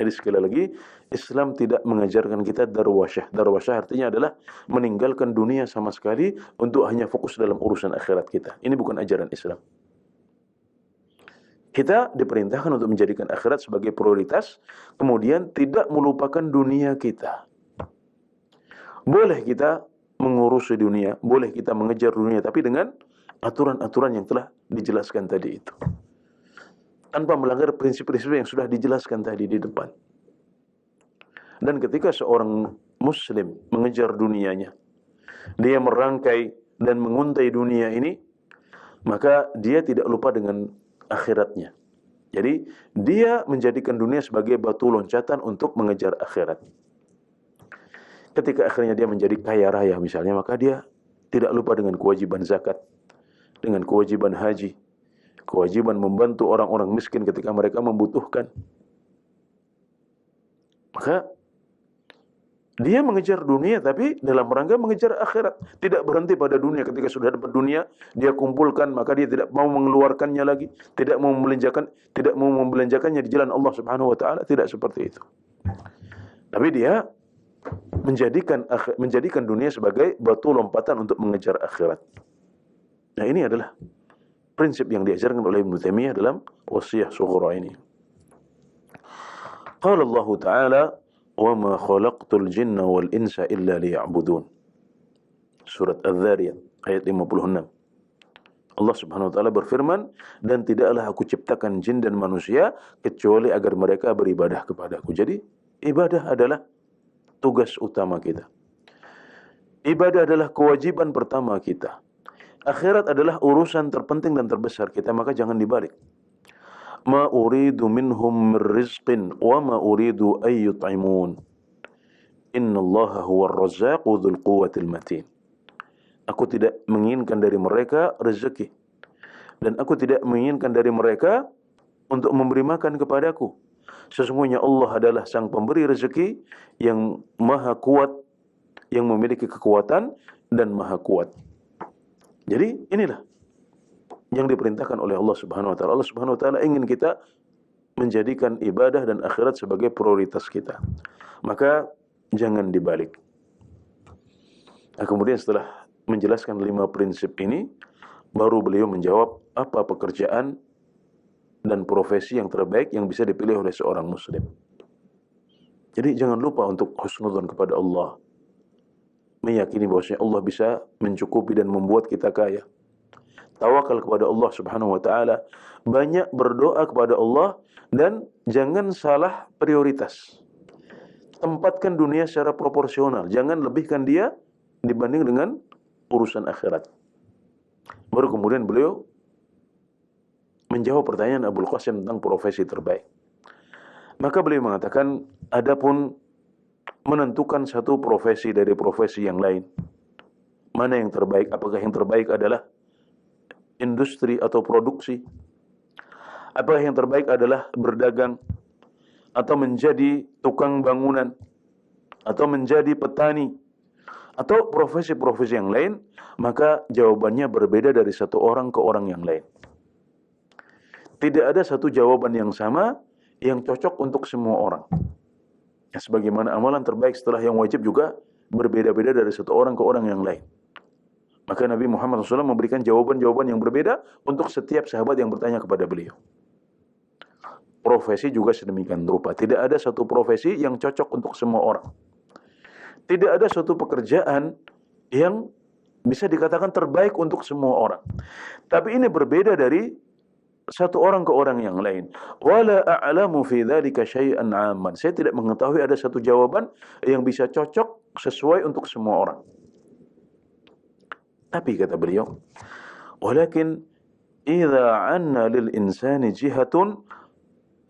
Jadi sekali lagi, Islam tidak mengajarkan kita darwasyah. Darwasyah artinya adalah meninggalkan dunia sama sekali untuk hanya fokus dalam urusan akhirat kita. Ini bukan ajaran Islam. Kita diperintahkan untuk menjadikan akhirat sebagai prioritas, kemudian tidak melupakan dunia kita. Boleh kita mengurusi dunia, boleh kita mengejar dunia, tapi dengan aturan-aturan yang telah dijelaskan tadi itu. Tanpa melanggar prinsip-prinsip yang sudah dijelaskan tadi di depan. Dan ketika seorang muslim mengejar dunianya, dia merangkai dan menguntai dunia ini, maka dia tidak lupa dengan akhiratnya. Jadi dia menjadikan dunia sebagai batu loncatan untuk mengejar akhirat. Ketika akhirnya dia menjadi kaya raya misalnya, maka dia tidak lupa dengan kewajiban zakat, dengan kewajiban haji, kewajiban membantu orang-orang miskin ketika mereka membutuhkan. Maka dia mengejar dunia, tapi dalam rangka mengejar akhirat. Tidak berhenti pada dunia. Ketika sudah dapat dunia, dia kumpulkan, maka dia tidak mau mengeluarkannya lagi, tidak mau membelanjakannya di jalan Allah Subhanahu wa taala, tidak seperti itu. Tapi dia menjadikan dunia sebagai batu lompatan untuk mengejar akhirat. Nah, ini adalah prinsip yang diajarkan oleh Ibnu Taimiyah dalam Wasiyah Sughra ini. Qala Allah Ta'ala, "Wa ma khalaqtul jinna wal insa illa liya'budun." Surat Adz-Dzariyat ayat 56. Allah Subhanahu wa taala berfirman, "Dan tidaklah aku ciptakan jin dan manusia kecuali agar mereka beribadah kepadaku." Jadi, ibadah adalah tugas utama kita. Ibadah adalah kewajiban pertama kita. Akhirat adalah urusan terpenting dan terbesar kita, maka jangan dibalik. Ma uridu minhum min rizqin wa ma uridu ay yut'imun. Innallaha huwar razzaqu dzul quwwatil matin. Aku tidak menginginkan dari mereka rezeki, dan aku tidak menginginkan dari mereka untuk memberi makan kepadaku. Sesungguhnya Allah adalah sang pemberi rezeki yang maha kuat, yang memiliki kekuatan dan maha kuat. Jadi inilah yang diperintahkan oleh Allah Subhanahu wa taala. Allah Subhanahu wa taala ingin kita menjadikan ibadah dan akhirat sebagai prioritas kita. Maka jangan dibalik. Nah, kemudian setelah menjelaskan 5 prinsip ini, baru beliau menjawab apa pekerjaan dan profesi yang terbaik yang bisa dipilih oleh seorang muslim. Jadi jangan lupa untuk husnudzon kepada Allah. Meyakini bahwasanya Allah bisa mencukupi dan membuat kita kaya. Tawakal kepada Allah Subhanahu wa taala, banyak berdoa kepada Allah, dan jangan salah prioritas. Tempatkan dunia secara proporsional, jangan lebihkan dia dibanding dengan urusan akhirat. Baru kemudian beliau menjawab pertanyaan Abul Qasim tentang profesi terbaik. Maka beliau mengatakan, adapun menentukan satu profesi dari profesi yang lain, mana yang terbaik? Apakah yang terbaik adalah industri atau produksi? Apakah yang terbaik adalah berdagang, atau menjadi tukang bangunan, atau menjadi petani, atau profesi-profesi yang lain? Maka jawabannya berbeda dari satu orang ke orang yang lain. Tidak ada satu jawaban yang sama yang cocok untuk semua orang. Ya, sebagaimana amalan terbaik setelah yang wajib juga berbeda-beda dari satu orang ke orang yang lain. Maka Nabi Muhammad SAW memberikan jawaban-jawaban yang berbeda untuk setiap sahabat yang bertanya kepada beliau. Profesi juga sedemikian rupa. Tidak ada satu profesi yang cocok untuk semua orang. Tidak ada suatu pekerjaan yang bisa dikatakan terbaik untuk semua orang. Tapi ini berbeda dari satu orang ke orang yang lain. Wala a'lamu fi dzalika syai'an 'amman. Saya tidak mengetahui ada satu jawaban yang bisa cocok sesuai untuk semua orang. Tapi kata beliau, walakin idza 'anna lil insani jihatun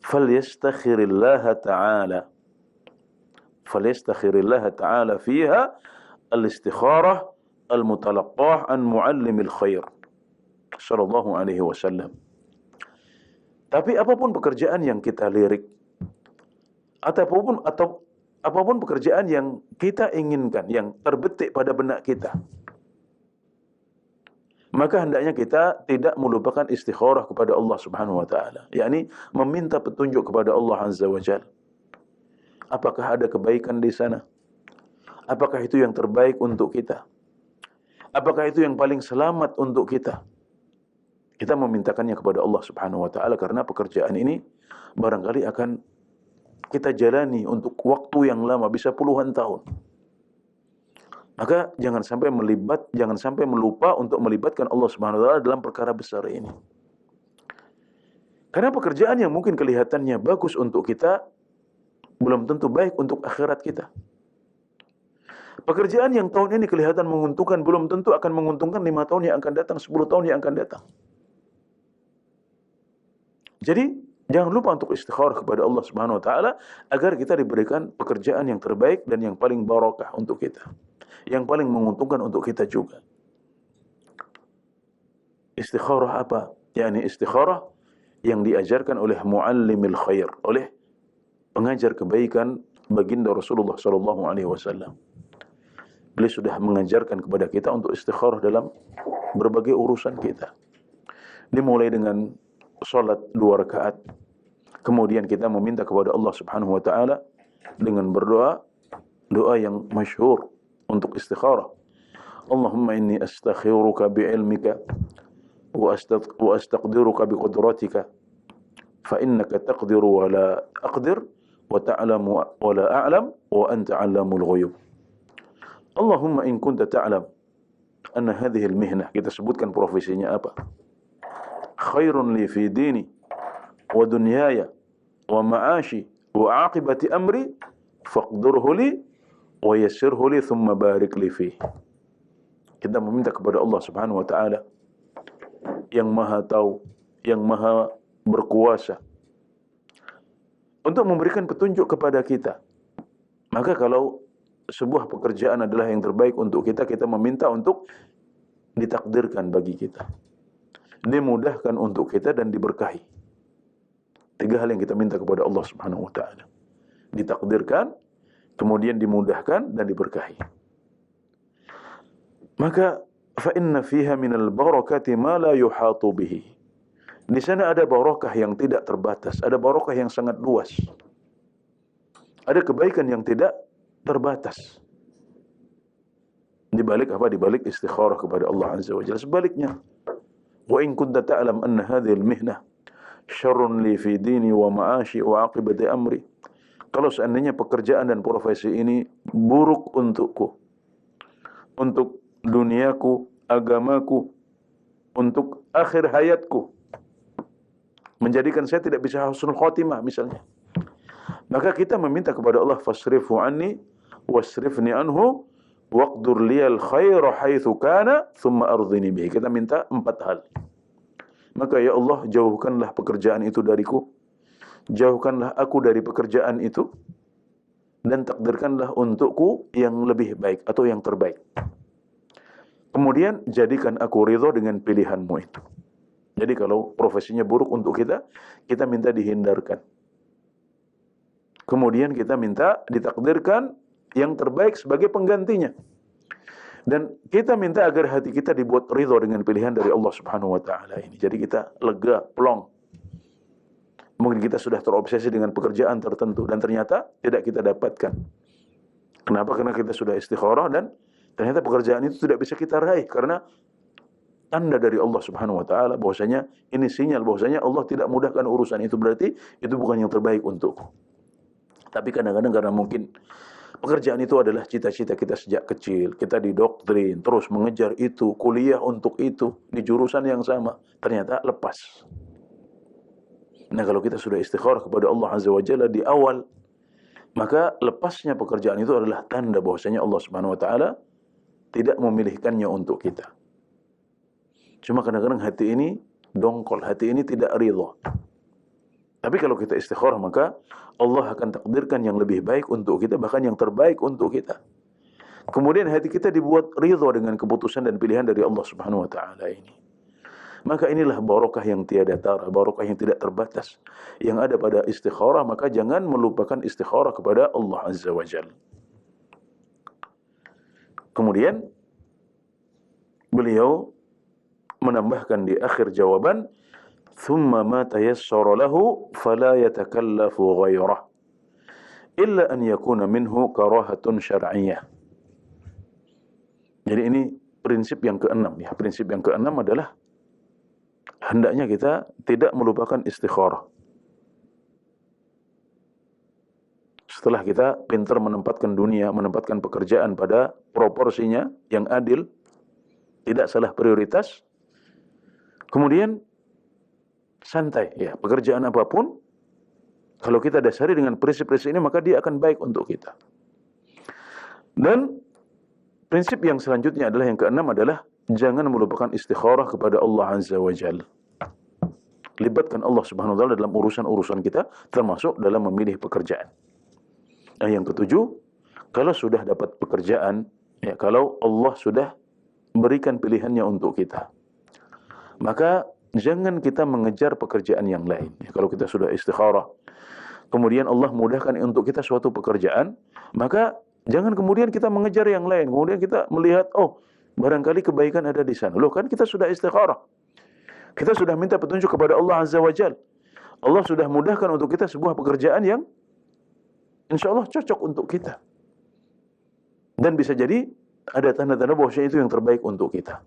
falyastakhirillaha ta'ala. Falyastakhirillaha ta'ala fiha al-istikharah al-mutalaqqah an muallimil khair sallallahu alaihi wasallam. Tapi apapun pekerjaan yang kita lirik, atau apapun pekerjaan yang kita inginkan, yang terbetik pada benak kita, maka hendaknya kita tidak melupakan istikharah kepada Allah Subhanahu wa taala, yakni meminta petunjuk kepada Allah Azza wa Jalla. Apakah ada kebaikan di sana? Apakah itu yang terbaik untuk kita? Apakah itu yang paling selamat untuk kita? Kita memintakannya kepada Allah Subhanahu wa taala karena pekerjaan ini barangkali akan kita jalani untuk waktu yang lama, bisa puluhan tahun. Maka jangan sampai melupa untuk melibatkan Allah Subhanahu wa taala dalam perkara besar ini. Karena pekerjaan yang mungkin kelihatannya bagus untuk kita belum tentu baik untuk akhirat kita. Pekerjaan yang tahun ini kelihatan menguntungkan belum tentu akan menguntungkan 5 tahun yang akan datang, 10 tahun yang akan datang. Jadi jangan lupa untuk istikharah kepada Allah Subhanahu wa taala agar kita diberikan pekerjaan yang terbaik dan yang paling barokah untuk kita, yang paling menguntungkan untuk kita juga. Istikharah apa? yakni istikharah yang diajarkan oleh muallimil khair, oleh pengajar kebaikan baginda Rasulullah sallallahu alaihi wasallam. Beliau sudah mengajarkan kepada kita untuk istikharah dalam berbagai urusan kita. Dimulai dengan salat 2 rakaat. Kemudian kita meminta kepada Allah Subhanahu wa taala dengan berdoa, doa yang masyhur untuk istikharah. Allahumma inni astakhiruka bi'ilmika wa astaqdiruka biqudratika fa innaka taqdiru wa la aqdir wa ta'lamu wa la a'lam wa anta 'allamul ghuyub. Allahumma in kunta ta'lam anna hadhihi al-mihnah, kita sebutkan profesinya apa, khairun li fi dini wa dunyaya wa ma'ashi wa 'aqibati amri faqdurhu li wa yassirhu li thumma barik li fihi. Kita meminta kepada Allah Subhanahu wa taala yang Maha Tahu, yang Maha Berkuasa, untuk memberikan petunjuk kepada kita. Maka kalau sebuah pekerjaan adalah yang terbaik untuk kita, kita meminta untuk ditakdirkan bagi kita, dimudahkan untuk kita dan diberkahi. 3 hal yang kita minta kepada Allah Subhanahu wa taala. Ditakdirkan, kemudian dimudahkan dan diberkahi. Maka fa inna fiha minal barakati ma la yuhatu bihi. Di sana ada barakah yang tidak terbatas, ada barakah yang sangat luas. Ada kebaikan yang tidak terbatas. Di balik apa? Di balik istikharah kepada Allah Azza wa Jalla. Sebaliknya, wa in kunta ta'lam anna hadhihi al-mihnah syarrun li fi dini wa ma'ashi wa 'aqibati amri. Kalau seandainya pekerjaan dan profesi ini buruk untukku, untuk duniaku, agamaku, untuk akhir hayatku, menjadikan saya tidak bisa husnul khotimah misalnya, maka kita meminta kepada Allah, fasrifu anni wasrifni anhu waqdur liyal khaira haitsu kana thumma ardhini bihi. Kita minta 4 hal. Maka ya Allah, jauhkanlah pekerjaan itu dariku, jauhkanlah aku dari pekerjaan itu, dan takdirkanlah untukku yang lebih baik atau yang terbaik. Kemudian jadikan aku ridho dengan pilihanmu itu. Jadi kalau profesinya buruk untuk kita, kita minta dihindarkan. Kemudian kita minta ditakdirkan yang terbaik sebagai penggantinya. Dan kita minta agar hati kita dibuat ridho dengan pilihan dari Allah Subhanahu wa taala ini. Jadi kita lega, plong. Mungkin kita sudah terobsesi dengan pekerjaan tertentu dan ternyata tidak kita dapatkan. Kenapa? Karena kita sudah istikharah dan ternyata pekerjaan itu tidak bisa kita raih karena tanda dari Allah Subhanahu wa taala bahwasanya ini sinyal bahwasanya Allah tidak mudahkan urusan itu, berarti itu bukan yang terbaik untukku. Tapi kadang-kadang karena mungkin pekerjaan itu adalah cita-cita kita sejak kecil, kita didoktrin terus mengejar itu, kuliah untuk itu di jurusan yang sama, ternyata lepas. Nah, kalau kita sudah istikharah kepada Allah Azza wa Jalla di awal, maka lepasnya pekerjaan itu adalah tanda bahwasanya Allah Subhanahu wa taala tidak memilihkannya untuk kita. Cuma kadang-kadang hati ini dongkol, hati ini tidak ridha. Tapi kalau kita istikharah, maka Allah akan takdirkan yang lebih baik untuk kita, bahkan yang terbaik untuk kita. Kemudian hati kita dibuat ridha dengan keputusan dan pilihan dari Allah Subhanahu wa taala ini. Maka inilah barokah yang tiada tara, barokah yang tidak terbatas yang ada pada istikharah. Maka jangan melupakan istikharah kepada Allah Azza wa Jalla. Kemudian beliau menambahkan di akhir jawaban, thumma ma tayassara lahu fala yatakallafu ghairah illa an yakuna minhu karahatun syar'iyyah. Jadi ini prinsip yang keenam ya. Prinsip yang keenam adalah hendaknya kita tidak melupakan istikharah. Setelah kita pintar menempatkan dunia, menempatkan pekerjaan pada proporsinya yang adil, tidak salah prioritas, kemudian santai ya, pekerjaan apapun kalau kita dasari dengan prinsip-prinsip ini, maka dia akan baik untuk kita. Dan prinsip yang selanjutnya adalah yang keenam adalah jangan melupakan istikharah kepada Allah Azza wa Jalla. Libatkan Allah Subhanahu wa taala dalam urusan-urusan kita, termasuk dalam memilih pekerjaan. Nah, yang ketujuh, kalau sudah dapat pekerjaan, ya, kalau Allah sudah berikan pilihannya untuk kita, maka jangan kita mengejar pekerjaan yang lain. Ya, kalau kita sudah istikharah, kemudian Allah mudahkan untuk kita suatu pekerjaan, maka jangan kemudian kita mengejar yang lain. Kemudian kita melihat, oh, barangkali kebaikan ada di sana. Loh, kan kita sudah istikharah. Kita sudah minta petunjuk kepada Allah Azza wa Jalla. Allah sudah mudahkan untuk kita sebuah pekerjaan yang insya Allah cocok untuk kita. Dan bisa jadi ada tanda-tanda bahwa itu yang terbaik untuk kita.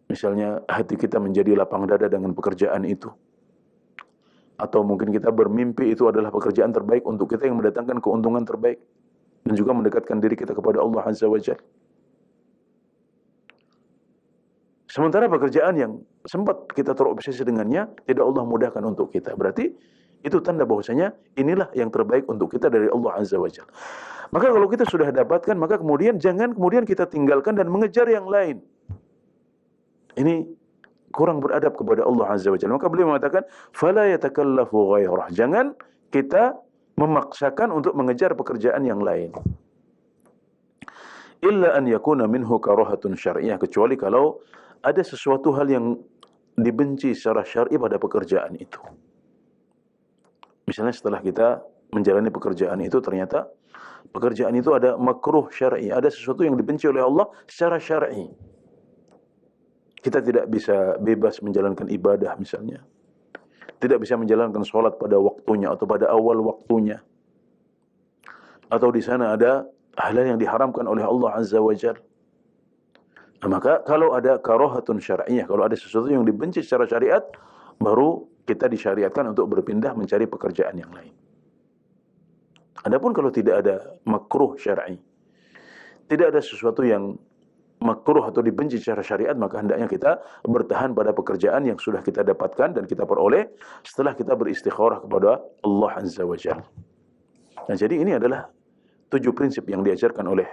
Misalnya hati kita menjadi lapang dada dengan pekerjaan itu. Atau mungkin kita bermimpi itu adalah pekerjaan terbaik untuk kita yang mendatangkan keuntungan terbaik. Dan juga mendekatkan diri kita kepada Allah Azza wa Jalla. Sementara pekerjaan yang sempat kita terobsesi dengannya, tidak Allah mudahkan untuk kita. Berarti itu tanda bahwasanya inilah yang terbaik untuk kita dari Allah Azza wa Jalla. Maka kalau kita sudah dapatkan, maka jangan kemudian kita tinggalkan dan mengejar yang lain. Ini kurang beradab kepada Allah Azza wa Jalla. Maka beliau mengatakan, "Fala yatakallafu ghairah." Jangan kita memaksakan untuk mengejar pekerjaan yang lain. Illa an yakuna minhu karahatun syar'iyyah, kecuali kalau ada sesuatu hal yang dibenci secara syar'i pada pekerjaan itu. Misalnya setelah kita menjalani pekerjaan itu, ternyata pekerjaan itu ada makruh syar'i, ada sesuatu yang dibenci oleh Allah secara syar'i. Kita tidak bisa bebas menjalankan ibadah misalnya. Tidak bisa menjalankan sholat pada waktunya atau pada awal waktunya. Atau di sana ada hal yang diharamkan oleh Allah Azza wa Jalla. Nah, maka kalau ada karahatun syar'iyyah, kalau ada sesuatu yang dibenci secara syariat, baru kita disyariatkan untuk berpindah mencari pekerjaan yang lain. Adapun kalau tidak ada makruh syar'i, tidak ada sesuatu yang makruh atau dibenci secara syariat, maka hendaknya kita bertahan pada pekerjaan yang sudah kita dapatkan dan kita peroleh setelah kita beristikharah kepada Allah Azza wa Jalla. Nah, jadi ini adalah 7 prinsip yang diajarkan oleh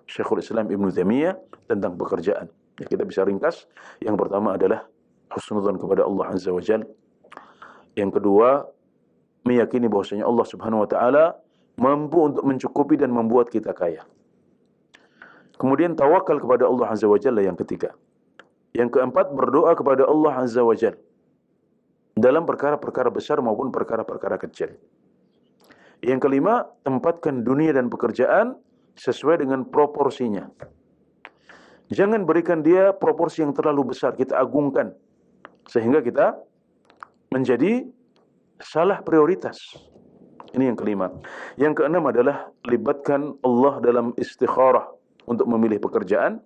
Syekhul Islam Ibn Taimiyah tentang pekerjaan. Ya, kita bisa ringkas. Yang pertama adalah husnudzan kepada Allah Azza wa Jalla. Yang kedua, meyakini bahwasanya Allah Subhanahu wa taala mampu untuk mencukupi dan membuat kita kaya. Kemudian tawakal kepada Allah Azza wa Jalla yang ketiga. Yang keempat, berdoa kepada Allah Azza wa Jalla dalam perkara-perkara besar maupun perkara-perkara kecil. Yang kelima, tempatkan dunia dan pekerjaan sesuai dengan proporsinya. Jangan berikan dia proporsi yang terlalu besar, kita agungkan sehingga kita menjadi salah prioritas. Ini yang kelima. Yang keenam adalah libatkan Allah dalam istikharah untuk memilih pekerjaan.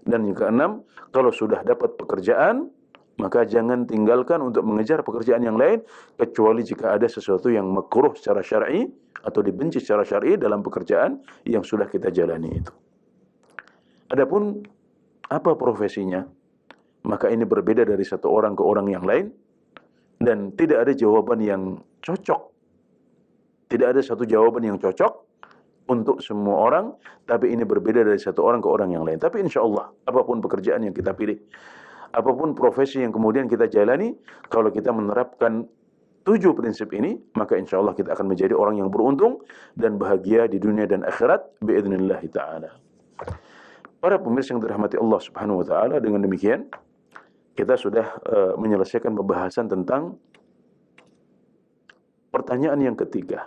Dan yang keenam, kalau sudah dapat pekerjaan, maka jangan tinggalkan untuk mengejar pekerjaan yang lain, kecuali jika ada sesuatu yang makruh secara syar'i atau dibenci secara syar'i dalam pekerjaan yang sudah kita jalani itu. Adapun apa profesinya, maka ini berbeda dari satu orang ke orang yang lain, dan tidak ada jawaban yang cocok. Tidak ada satu jawaban yang cocok untuk semua orang, tapi ini berbeda dari satu orang ke orang yang lain. Tapi insya Allah, apapun pekerjaan yang kita pilih, apapun profesi yang kemudian kita jalani, kalau kita menerapkan 7 prinsip ini, maka insya Allah kita akan menjadi orang yang beruntung dan bahagia di dunia dan akhirat biidznillah ta'ala. Para pemirsa yang dirahmati Allah Subhanahu wa taala, dengan demikian kita sudah menyelesaikan pembahasan tentang pertanyaan yang ketiga.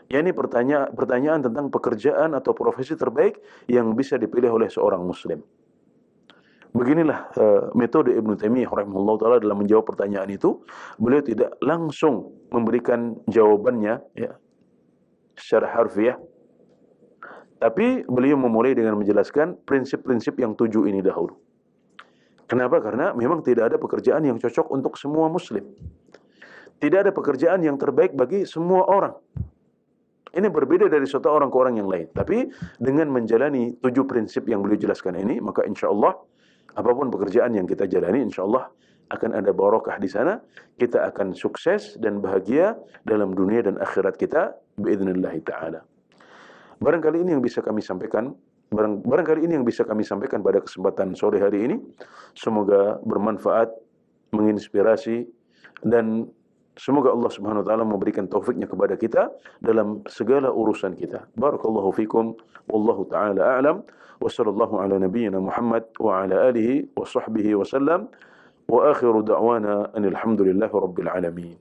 Yakni pertanyaan tentang pekerjaan atau profesi terbaik yang bisa dipilih oleh seorang muslim. Beginilah metode Ibn Taimiyah rahimahullah ta'ala dalam menjawab pertanyaan itu. Beliau tidak langsung memberikan jawabannya ya, secara harfiah, tapi beliau memulai dengan menjelaskan prinsip-prinsip yang 7 ini dahulu. Kenapa? Karena memang tidak ada pekerjaan yang cocok untuk semua muslim. Tidak ada pekerjaan yang terbaik bagi semua orang. Ini berbeda dari satu orang ke orang yang lain. Tapi dengan menjalani 7 prinsip yang beliau jelaskan ini, maka insya Allah apapun pekerjaan yang kita jalani, insya Allah akan ada barokah di sana. Kita akan sukses dan bahagia dalam dunia dan akhirat kita biidznillah ta'ala. Barangkali ini yang bisa kami sampaikan. Barangkali ini yang bisa kami sampaikan pada kesempatan sore hari ini. Semoga bermanfaat, menginspirasi, dan semoga Allah Subhanahu wa taala memberikan taufiknya kepada kita dalam segala urusan kita. Barakallahu fikum, wallahu taala a'lam, wa sallallahu ala nabiyyina Muhammad wa ala alihi wa sahbihi wa sallam, wa akhiru da'wana anil hamdulillahi rabbil alamin.